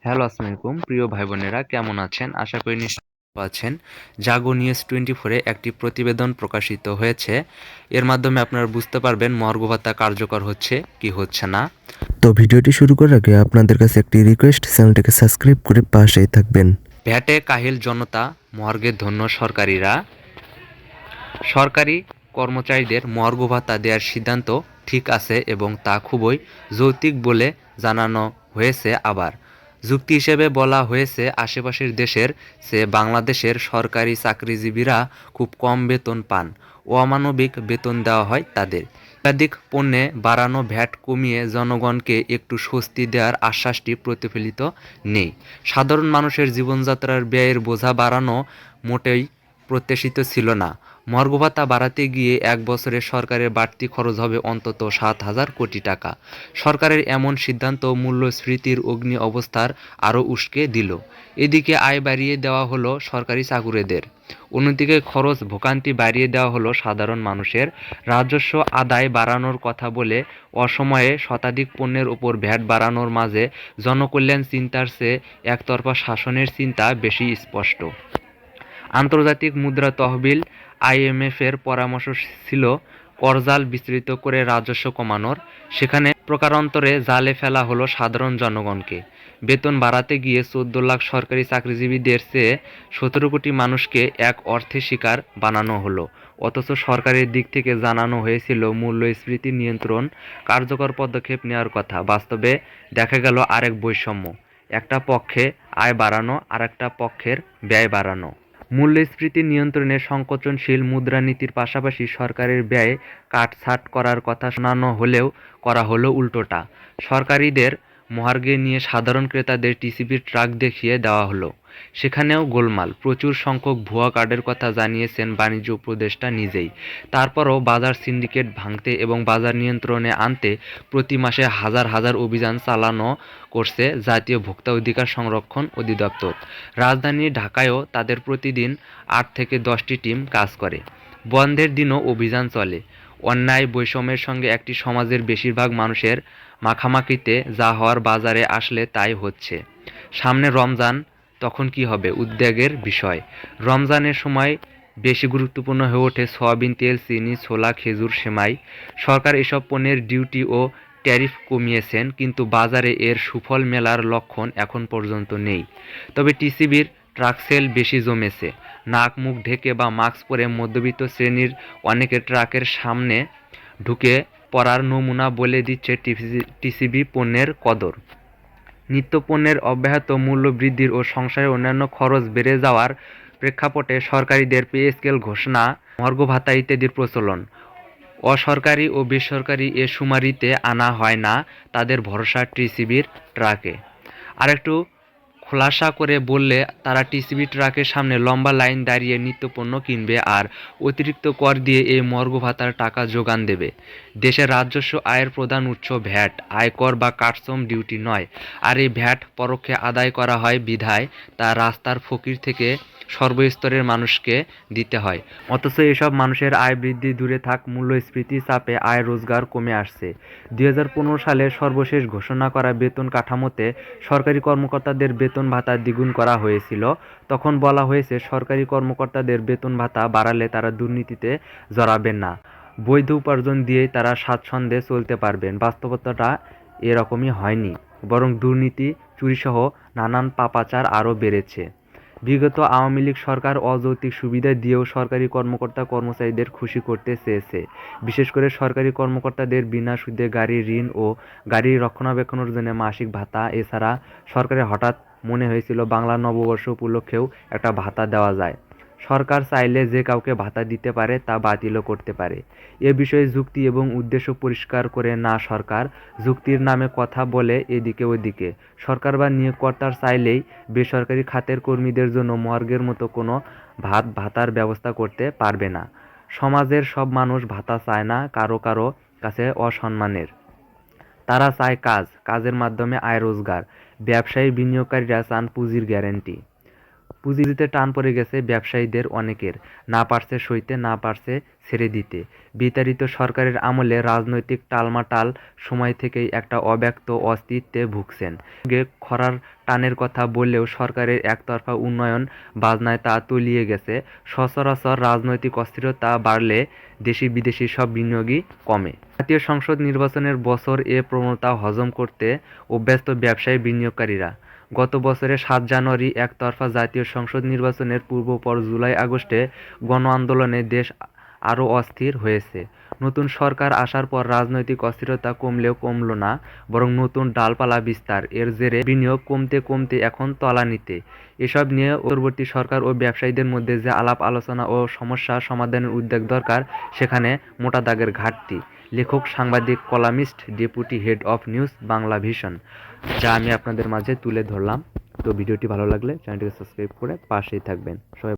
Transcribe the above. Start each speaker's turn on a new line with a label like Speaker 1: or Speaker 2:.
Speaker 1: Hello, আসসালামু আলাইকুম প্রিয় ভাই বোনেরা, কেমন আছেন? আশা করি নিশ্চয়ই ভালো আছেন। জাগো নিউজ 24-এ একটি প্রতিবেদন প্রকাশিত হয়েছে। এর মাধ্যমে আপনারা বুঝতে পারবেন মর্গ ভাতা কার্যকর হচ্ছে কি হচ্ছে না।
Speaker 2: তো ভিডিওটি শুরু করার আগে আপনাদের কাছে একটি রিকোয়েস্ট, চ্যানেলটিকে সাবস্ক্রাইব করে পাশেই থাকবেন।
Speaker 1: ভ্যাটে কাহিল জনতা, মর্গে ধন্য সরকারিরা। সরকারি কর্মচারীদের মর্গ ভাতা দেওয়ার সিদ্ধান্ত ঠিক আছে এবং তা খুবই যৌক্তিক বলে জানানো হয়েছে। আবার যুক্তি হিসেবে বলা হয়েছে, আশেপাশের দেশের চেয়ে বাংলাদেশের সরকারি চাকরিজীবীরা খুব কম বেতন পান, অমানবিক বেতন দেওয়া হয় তাদের। একাধিক পণ্যে বাড়ানো ভ্যাট কমিয়ে জনগণকে একটু স্বস্তি দেওয়ার আশ্বাসটি প্রতিফলিত নেই। সাধারণ মানুষের জীবনযাত্রার ব্যয়ের বোঝা বাড়ানো মোটেই প্রত্যাশিত ছিল না। মর্গ ভাতা বাড়াতে গিয়ে এক বছরে সরকারের বাড়তি খরচ হবে অন্তত 7,000 কোটি টাকা। সরকারের এমন সিদ্ধান্ত মূল্যস্ফীতির অগ্নি অবস্থার আরও উস্কে দিল। এদিকে আয় বাড়িয়ে দেওয়া হলো সরকারি চাকুরেদের, অন্যদিকে খরচ ভোগান্তি বাড়িয়ে দেওয়া হলো সাধারণ মানুষের। রাজস্ব আদায় বাড়ানোর কথা বলে অসময়ে শতাধিক পণ্যের ওপর ভ্যাট বাড়ানোর মাঝে জনকল্যাণ চিন্তার চেয়ে একতরফা শাসনের চিন্তা বেশি স্পষ্ট। আন্তর্জাতিক মুদ্রা তহবিল আইএমএফের পরামর্শ ছিল করজাল বিস্তৃত করে রাজস্ব কমানোর। সেখানে প্রকারান্তরে জালে ফেলা হলো সাধারণ জনগণকে। বেতন বাড়াতে গিয়ে 14 লাখ সরকারি চাকরিজীবীদের চেয়ে 17 কোটি মানুষকে এক অর্থে শিকার বানানো হলো। অথচ সরকারের দিক থেকে জানানো হয়েছিল মূল্যস্ফীতি নিয়ন্ত্রণ কার্যকর পদক্ষেপ নেওয়ার কথা। বাস্তবে দেখা গেল আরেক বৈষম্য, একটা পক্ষে আয় বাড়ানো আর একটা পক্ষের ব্যয় বাড়ানো। মূল্যস্ফীতি নিয়ন্ত্রণে সংকোচনশীল মুদ্রানীতির পাশাপাশি সরকারের ব্যয় কাটছাঁট করার কথা শোনানো হলেও করা হলো উল্টোটা। সরকারিদের মহার্গে নিয়ে সাধারণ ক্রেতাদের টিসিবির ট্রাক দেখিয়ে দেওয়া হলো। সেখানেও গোলমাল, প্রচুর সংখ্যক ভুয়া কার্ডের কথা জানিয়েছেন বাণিজ্য উপদেষ্টা নিজেই। তারপরও বাজার সিন্ডিকেট ভাঙতে এবং বাজার নিয়ন্ত্রণে আনতে প্রতি মাসে হাজার হাজার অভিযান চালানো করছে জাতীয় ভোক্তা অধিকার সংরক্ষণ অধিদপ্তর। রাজধানী ঢাকায়ও তাদের প্রতিদিন 8 থেকে 10টি টিম কাজ করে। বন্ধের দিনও অভিযান চলে। অন্যায় বৈষম্যের সঙ্গে একটি সমাজের বেশিরভাগ মানুষের মাখামাখিতে যা হওয়ার বাজারে আসলে তাই হচ্ছে। সামনে রমজান, তখন কি হবে উদ্বেগের বিষয়। রমজানের সময় বেশি গুরুত্বপূর্ণ হয়ে ওঠে সয়াবিন তেল, চিনি, ছোলা, খেজুর, সেমাই। সরকার এসব পণ্যের ডিউটি ও ট্যারিফ কমিয়েছেন, কিন্তু বাজারে এর সুফল মেলার লক্ষণ এখন পর্যন্ত নেই। তবে টিসিবির ট্রাক সেল বেশি জমেছে। নাক মুখ ঢেকে বা মাস্ক পরে মধ্যবিত্ত শ্রেণীর অনেকে ট্রাকের সামনে ঢুকে পড়ার নমুনা বলে দিচ্ছে টিসিবি পণ্যের কদর। নিত্যপণ্যের অব্যাহত মূল্যবৃদ্ধির ও সংসারের অন্যান্য খরচ বেড়ে যাওয়ার প্রেক্ষাপটে সরকারিদের পে স্কেল ঘোষণা, মর্গ ভাতা ইত্যাদির প্রচলন। অসরকারি ও বেসরকারি এ শুমারিতে আনা হয় না, তাদের ভরসা টিসিবির ট্রাকে। আরেকটু খোলাসা করে বললে, তারা টিসিবি ট্রাকের সামনে লম্বা লাইন দাঁড়িয়ে নিত্যপণ্য কিনবে আর অতিরিক্ত কর দিয়ে এই মর্গ ভাতার টাকা যোগান দেবে। দেশের রাজস্ব আয়ের প্রধান উৎস ভ্যাট, আয়কর বা কাস্টম ডিউটি নয়। আর এই ভ্যাট পরোক্ষে আদায় করা হয় বিধায় তা রাস্তার ফকির থেকে সর্বস্তরের মানুষকে দিতে হয়। অথচ এসব মানুষের আয় বৃদ্ধি দূরে থাক, মূল্যস্ফীতির চাপে আয় রোজগার কমে আসছে। 2015 সালে সর্বশেষ ঘোষণা করা বেতন কাঠামোতে সরকারি কর্মকর্তাদের বেতন ভাতা দ্বিগুণ করা হয়েছিল। তখন বলা হয়েছে, সরকারি কর্মকর্তাদের বেতন ভাতা বাড়ালে তারা দুর্নীতিতে জড়াবেন না, বৈধ উপার্জন দিয়েই তারা স্বাচ্ছন্দ্যে চলতে পারবেন। বাস্তবতাটা এরকমই হয়নি, বরং দুর্নীতি, চুরিসহ নানান পাপাচার আরও বেড়েছে। বিগত আওয়ামী লীগ সরকার অযৌক্তিক সুবিধা দিয়েও সরকারি কর্মকর্তা কর্মচারীদের খুশি করতে চেয়েছে। বিশেষ করে সরকারি কর্মকর্তাদের বিনা সুদে গাড়ির ঋণ ও গাড়ি রক্ষণাবেক্ষণের জন্য মাসিক ভাতা। এছাড়া সরকারের হঠাৎ মনে হয়েছিল বাংলা নববর্ষ উপলক্ষেও একটা ভাতা দেওয়া যায়। সরকার চাইলে যে কাউকে ভাতা দিতে পারে, তা বাতিলও করতে পারে। এ বিষয়ে যুক্তি এবং উদ্দেশ্য পরিষ্কার করে না সরকার, যুক্তির নামে কথা বলে এদিকে ওদিকে। সরকার বা নিয়োগকর্তার চাইলেই বেসরকারি খাতের কর্মীদের জন্য মর্গের মতো কোনো ভাতার ব্যবস্থা করতে পারবে না। সমাজের সব মানুষ ভাতা চায় না কারো কারো কাছে অসম্মানের। তারা চায় কাজ, কাজের মাধ্যমে আয় রোজগার। ব্যবসায়ী, বিনিয়োগকারীরা চান পুঁজির গ্যারান্টি। পুঁজিতে টান পড়ে গেছে ব্যবসায়ীদের অনেকের, না পারছে সইতে, না পারছে ছেড়ে দিতে। বিতাড়িত সরকারের আমলে রাজনৈতিক টালমাটাল সময় থেকেই একটা অব্যক্ত অস্তিত্বে ভুগছেন। খরার টানের কথা বললেও সরকারের একতরফা উন্নয়ন বাজনায় তা তলিয়ে গেছে। সচরাচর রাজনৈতিক অস্থিরতা বাড়লে দেশি বিদেশি সব বিনিয়োগই কমে। জাতীয় সংসদ নির্বাচনের বছর এ প্রবণতা হজম করতে অভ্যস্ত ব্যবসায়ী বিনিয়োগকারীরা। গত বছরের ৭ জানুয়ারি একতরফা জাতীয় সংসদ নির্বাচনের পূর্বপর জুলাই আগস্টে গণ আন্দোলনে দেশ আরও অস্থির হয়েছে। নতুন সরকার আসার পর রাজনৈতিক অস্থিরতা কমলেও কমল না, বরং নতুন ডালপালা বিস্তার। এর জেরে বিনিয়োগ কমতে কমতে এখন তলানিতে। এসব নিয়ে পরবর্তী সরকার ও ব্যবসায়ীদের মধ্যে যে আলাপ আলোচনা ও সমস্যা সমাধানের উদ্যোগ দরকার, সেখানে মোটা দাগের ঘাটতি। লেখক, সাংবাদিক, columnist, deputy head of news Bangla vision, যা আমি আপনাদের মাঝে তুলে ধরলাম। তো ভিডিওটি ভালো লাগলে চ্যানেলটিকে সাবস্ক্রাইব করে পাশেই থাকবেন। সবাই